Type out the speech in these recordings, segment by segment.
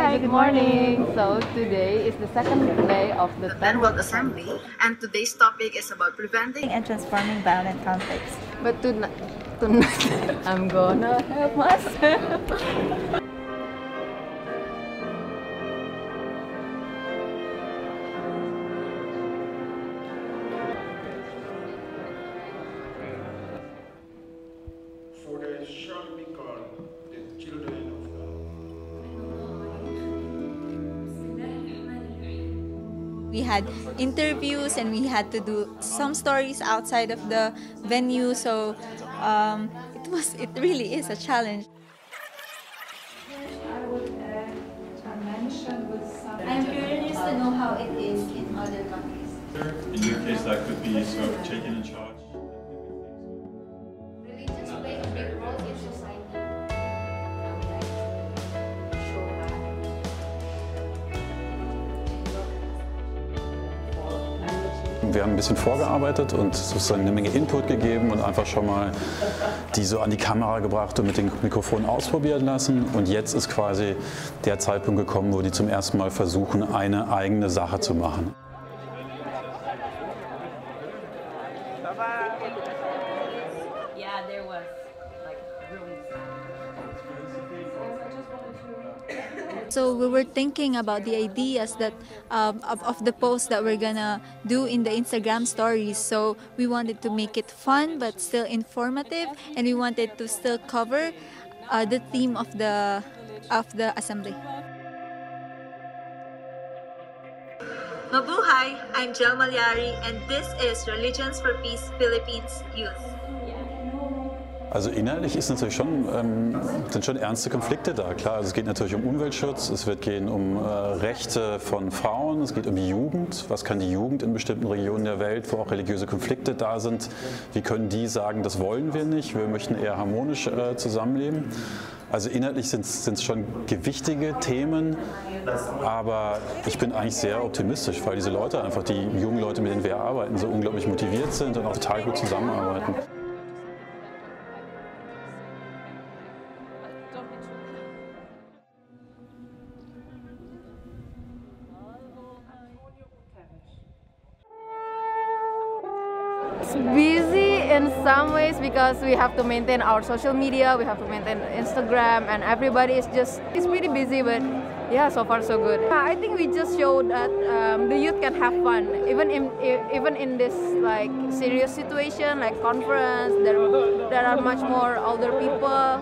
Hi, good morning. So today is the second day of the 10th World Assembly, and today's topic is about preventing And transforming violent conflicts. But tonight I'm gonna help myself. For they shall be called the children of God. We had interviews and we had to do some stories outside of the venue, so it really is a challenge. I'm curious to know how it is in other countries. In your case, that could be sort of taken in charge. Religions play a big role in society. Wir haben ein bisschen vorgearbeitet und sozusagen eine Menge Input gegeben und einfach schon mal die so an die Kamera gebracht und mit dem Mikrofon ausprobieren lassen. Und jetzt ist quasi der Zeitpunkt gekommen, wo die zum ersten Mal versuchen, eine eigene Sache zu machen. Yeah, there was like really So we were thinking about the ideas that of the posts that we're gonna do in the Instagram stories. So we wanted to make it fun but still informative, and we wanted to still cover the theme of the assembly. Mabuhay! I'm Jel Malyari, and this is Religions for Peace Philippines Youth. Also inhaltlich ist natürlich schon, sind schon ernste Konflikte da. Klar, also es geht natürlich um Umweltschutz, es wird gehen um Rechte von Frauen, es geht um die Jugend. Was kann die Jugend in bestimmten Regionen der Welt, wo auch religiöse Konflikte da sind, wie können die sagen, das wollen wir nicht, wir möchten eher harmonisch zusammenleben. Also inhaltlich sind es schon gewichtige Themen, aber ich bin eigentlich sehr optimistisch, weil diese Leute einfach, die jungen Leute, mit denen wir arbeiten, so unglaublich motiviert sind und auch total gut zusammenarbeiten. It's busy in some ways because we have to maintain our social media, we have to maintain Instagram, and everybody is it's pretty busy, but yeah, so far so good. I think we just showed that the youth can have fun, even in this like serious situation like conference. There are much more older people.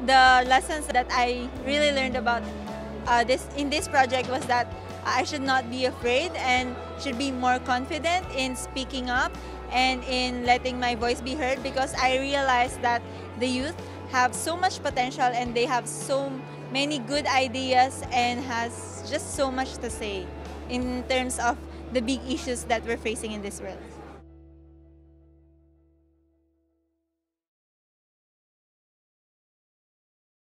The lessons that I really learned about in this project was that I should not be afraid and should be more confident in speaking up and in letting my voice be heard, because I realized that the youth have so much potential and they have so many good ideas and has just so much to say in terms of the big issues that we're facing in this world.